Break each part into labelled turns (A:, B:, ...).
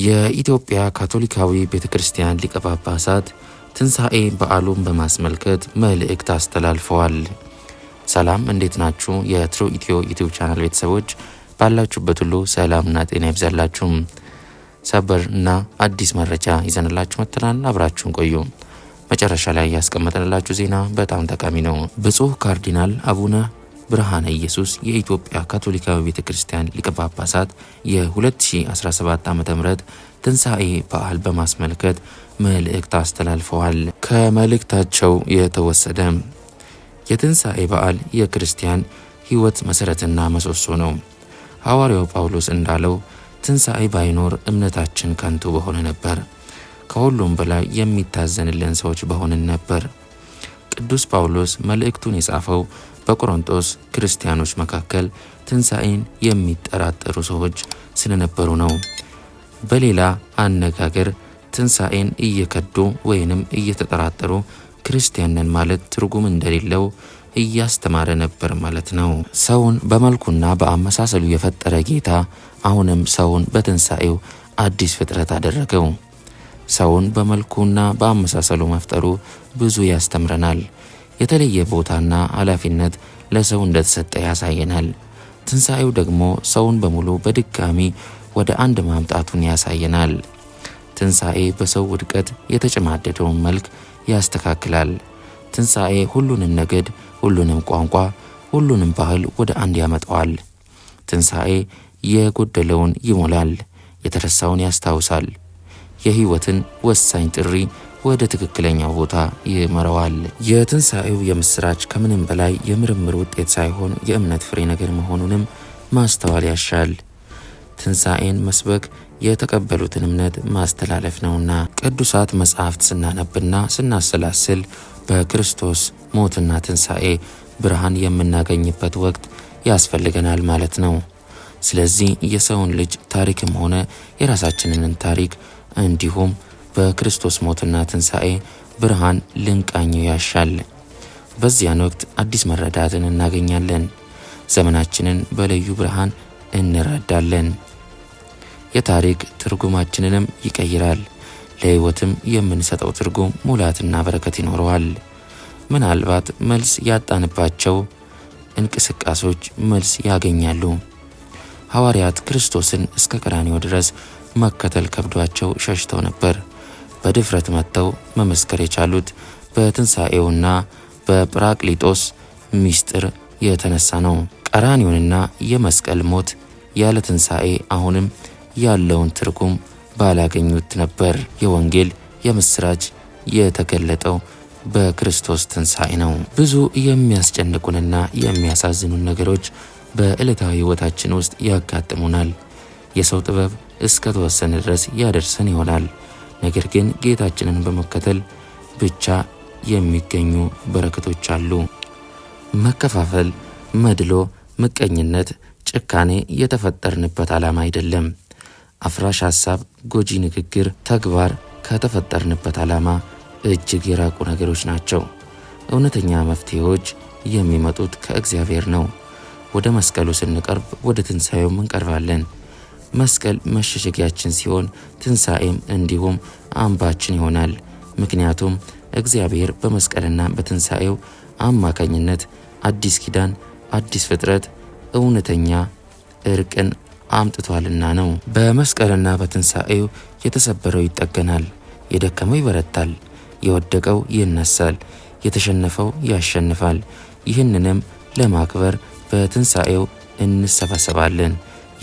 A: የኢትዮጵያ ካቶሊካዊ ቤተክርስቲያን ሊቀ ጳጳሳት ትንሣኤ በዓሉን በማስመልከት መልእክት አስተላልፈዋል። ሰላም እንዴት ናችሁ? የትሩ ኢትዮ ዩቲዩብ ቻናል ቤተሰቦች ባላችሁበት ሁሉ ሰላምና ጤና ይብዛላችሁ። ሰበርና አዲስ መረጃ ይዘንላችሁ መጥተናል። አብራችሁን ቆዩ። መጨረሻ ላይ ያስቀመጥንላችሁ ዜና በጣም ጠቃሚ ነው። ብፁዕ ካርዲናል አቡነ ብርሃነ ኢየሱስ የኢትዮጵያ ካቶሊካዊ ቤተክርስቲያን ሊቀ ጳጳሳት የ2017 ዓ.ም ትንሣኤ በዓል በማስመልከት መልእክት አስተላልፈዋል። ከመልእክታቸው የተወሰደ የትንሣኤ በዓል የክርስቲያን ሕይወት መሰረትና ምሰሶ ነው። ሐዋርያው ጳውሎስ እንዳለው ትንሣኤ ባይኖር እምነታችን ከንቱ በሆነ ነበር፣ ከሁሉም በላይ የሚታዘንልን ሰዎች በሆንን ነበር። ቅዱስ ጳውሎስ መልእክቱን የጻፈው በቆሮንቶስ ክርስቲያኖች መካከል ትንሣኤን የሚጠራጠሩ ሰዎች ስለነበሩ ነው። በሌላ አነጋገር ትንሣኤን እየከዱ ወይንም እየተጠራጠሩ ክርስቲያንን ማለት ትርጉም እንደሌለው እያስተማረ ነበር ማለት ነው። ሰውን በመልኩና በአመሳሰሉ የፈጠረ ጌታ አሁንም ሰውን በትንሣኤው አዲስ ፍጥረት አደረገው። ሰውን በመልኩና በአመሳሰሉ መፍጠሩ ብዙ ያስተምረናል። የተለየ ቦታና ኃላፊነት ለሰው እንደተሰጠ ያሳየናል። ትንሣኤው ደግሞ ሰውን በሙሉ በድጋሚ ወደ አንድ ማምጣቱን ያሳየናል። ትንሣኤ በሰው ውድቀት የተጨማደደውን መልክ ያስተካክላል። ትንሣኤ ሁሉንም ነገድ፣ ሁሉንም ቋንቋ፣ ሁሉንም ባህል ወደ አንድ ያመጣዋል። ትንሣኤ የጎደለውን ይሞላል፣ የተረሳውን ያስታውሳል። የሕይወትን ወሳኝ ጥሪ ወደ ትክክለኛው ቦታ ይመራዋል። የትንሣኤው የምስራች ከምንም በላይ የምርምር ውጤት ሳይሆን የእምነት ፍሬ ነገር መሆኑንም ማስተዋል ያሻል። ትንሣኤን መስበክ የተቀበሉትን እምነት ማስተላለፍ ነውና ቅዱሳት መጻሕፍት ስናነብና ስናሰላስል በክርስቶስ ሞትና ትንሣኤ ብርሃን የምናገኝበት ወቅት ያስፈልገናል ማለት ነው። ስለዚህ የሰውን ልጅ ታሪክም ሆነ የራሳችንን ታሪክ እንዲሁም በክርስቶስ ሞትና ትንሣኤ ብርሃን ልንቃኘው ያሻል። በዚያን ወቅት አዲስ መረዳትን እናገኛለን። ዘመናችንን በልዩ ብርሃን እንረዳለን። የታሪክ ትርጉማችንንም ይቀይራል። ለሕይወትም የምንሰጠው ትርጉም ሙላትና በረከት ይኖረዋል። ምናልባት መልስ ያጣንባቸው እንቅስቃሴዎች መልስ ያገኛሉ። ሐዋርያት ክርስቶስን እስከ ቀራንዮ ድረስ መከተል ከብዷቸው ሸሽተው ነበር። በድፍረት መጥተው መመስከር የቻሉት በትንሣኤውና በጵራቅሊጦስ ምስጢር የተነሳ ነው። ቀራንዮንና የመስቀል ሞት ያለ ትንሣኤ አሁንም ያለውን ትርጉም ባላገኙት ነበር። የወንጌል የምስራች የተገለጠው በክርስቶስ ትንሣኤ ነው። ብዙ የሚያስጨንቁንና የሚያሳዝኑን ነገሮች በዕለታዊ ሕይወታችን ውስጥ ያጋጥሙናል። የሰው ጥበብ እስከ ተወሰነ ድረስ ያደርሰን ይሆናል። ነገር ግን ጌታችንን በመከተል ብቻ የሚገኙ በረከቶች አሉ። መከፋፈል፣ መድሎ፣ ምቀኝነት፣ ጭካኔ የተፈጠርንበት ዓላማ አይደለም። አፍራሽ ሐሳብ፣ ጎጂ ንግግር፣ ተግባር ከተፈጠርንበት ዓላማ እጅግ የራቁ ነገሮች ናቸው። እውነተኛ መፍትሄዎች የሚመጡት ከእግዚአብሔር ነው። ወደ መስቀሉ ስንቀርብ ወደ ትንሣኤውም እንቀርባለን። መስቀል መሸሸጊያችን ሲሆን ትንሣኤም እንዲሁም አምባችን ይሆናል። ምክንያቱም እግዚአብሔር በመስቀልና በትንሣኤው አማካኝነት አዲስ ኪዳን፣ አዲስ ፍጥረት፣ እውነተኛ እርቅን አምጥቷልና ነው። በመስቀልና በትንሣኤው የተሰበረው ይጠገናል፣ የደከመው ይበረታል፣ የወደቀው ይነሳል፣ የተሸነፈው ያሸንፋል። ይህንንም ለማክበር በትንሣኤው እንሰበሰባለን።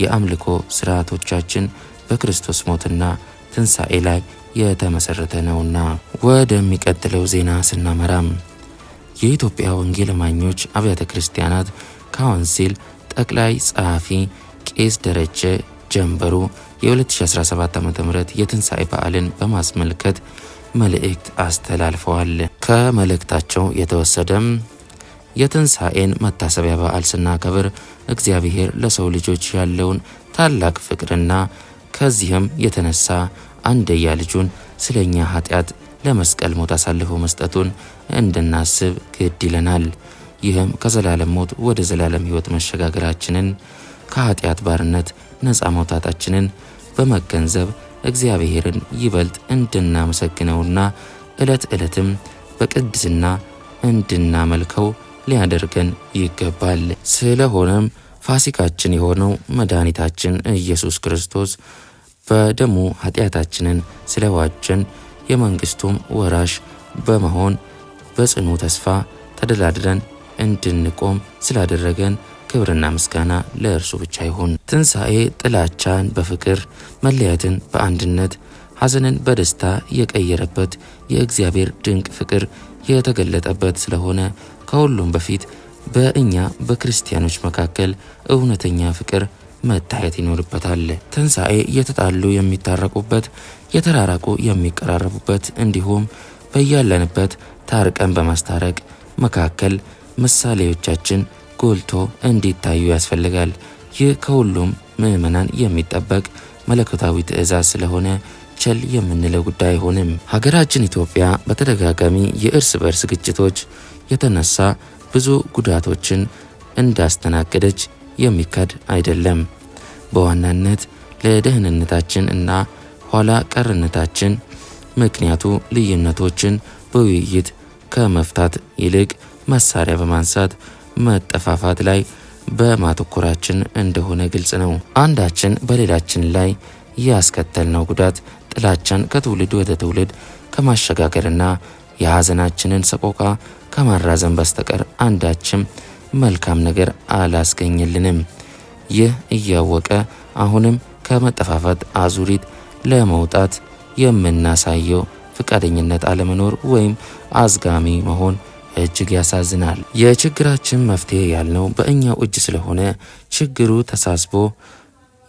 A: የአምልኮ ስርዓቶቻችን በክርስቶስ ሞትና ትንሣኤ ላይ የተመሰረተ ነውና። ወደሚቀጥለው ዜና ስናመራም የኢትዮጵያ ወንጌል አማኞች አብያተ ክርስቲያናት ካውንሲል ጠቅላይ ጸሐፊ ቄስ ደረጀ ጀንበሩ የ2017 ዓ.ም የትንሣኤ በዓልን በማስመልከት መልእክት አስተላልፈዋል። ከመልእክታቸው የተወሰደም የትንሣኤን መታሰቢያ በዓል ስናከብር እግዚአብሔር ለሰው ልጆች ያለውን ታላቅ ፍቅርና ከዚህም የተነሳ አንድያ ልጁን ስለኛ ኃጢአት ለመስቀል ሞት አሳልፎ መስጠቱን እንድናስብ ግድ ይለናል። ይህም ከዘላለም ሞት ወደ ዘላለም ሕይወት መሸጋገራችንን ከኃጢአት ባርነት ነፃ መውጣታችንን በመገንዘብ እግዚአብሔርን ይበልጥ እንድናመሰግነውና ዕለት ዕለትም በቅድስና እንድናመልከው ሊያደርገን ይገባል። ስለሆነም ፋሲካችን የሆነው መድኃኒታችን ኢየሱስ ክርስቶስ በደሙ ኃጢአታችንን ስለዋጀን የመንግስቱም ወራሽ በመሆን በጽኑ ተስፋ ተደላድለን እንድንቆም ስላደረገን ክብርና ምስጋና ለእርሱ ብቻ ይሁን። ትንሣኤ ጥላቻን በፍቅር መለያየትን በአንድነት ሐዘንን በደስታ የቀየረበት የእግዚአብሔር ድንቅ ፍቅር የተገለጠበት ስለሆነ ከሁሉም በፊት በእኛ በክርስቲያኖች መካከል እውነተኛ ፍቅር መታየት ይኖርበታል። ትንሣኤ የተጣሉ የሚታረቁበት፣ የተራራቁ የሚቀራረቡበት እንዲሁም በያለንበት ታርቀን በማስታረቅ መካከል ምሳሌዎቻችን ጎልቶ እንዲታዩ ያስፈልጋል። ይህ ከሁሉም ምዕመናን የሚጠበቅ መለኮታዊ ትእዛዝ ስለሆነ ቸል የምንለው ጉዳይ አይሆንም። ሀገራችን ኢትዮጵያ በተደጋጋሚ የእርስ በርስ ግጭቶች የተነሳ ብዙ ጉዳቶችን እንዳስተናገደች የሚካድ አይደለም። በዋናነት ለደህንነታችን እና ኋላ ቀርነታችን ምክንያቱ ልዩነቶችን በውይይት ከመፍታት ይልቅ መሳሪያ በማንሳት መጠፋፋት ላይ በማተኮራችን እንደሆነ ግልጽ ነው። አንዳችን በሌላችን ላይ ያስከተልነው ጉዳት ጥላቻን ከትውልድ ወደ ትውልድ ከማሸጋገርና የሐዘናችንን ሰቆቃ ከማራዘም በስተቀር አንዳችም መልካም ነገር አላስገኝልንም። ይህ እያወቀ አሁንም ከመጠፋፋት አዙሪት ለመውጣት የምናሳየው ፈቃደኝነት አለመኖር ወይም አዝጋሚ መሆን እጅግ ያሳዝናል። የችግራችን መፍትሄ ያልነው በእኛው እጅ ስለሆነ ችግሩ ተሳስቦ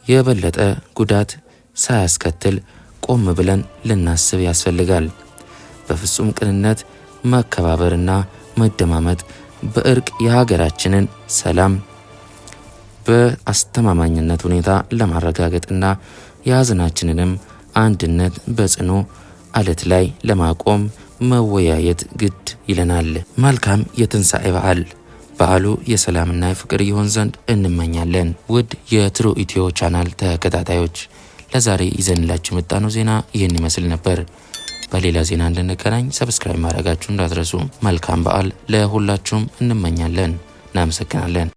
A: የበለጠ ጉዳት ሳያስከትል ቆም ብለን ልናስብ ያስፈልጋል። በፍጹም ቅንነት መከባበርና መደማመጥ በእርቅ የሀገራችንን ሰላም በአስተማማኝነት ሁኔታ ለማረጋገጥና የሐዘናችንንም አንድነት በጽኑ አለት ላይ ለማቆም መወያየት ግድ ይለናል። መልካም የትንሣኤ በዓል። በዓሉ የሰላምና የፍቅር ይሆን ዘንድ እንመኛለን። ውድ የትሩ ኢትዮ ቻናል ተከታታዮች ለዛሬ ይዘንላችሁ የመጣነው ዜና ይህን ይመስል ነበር። በሌላ ዜና እንድንገናኝ ሰብስክራይብ ማድረጋችሁ እንዳትረሱ። መልካም በዓል ለሁላችሁም እንመኛለን። እናመሰግናለን።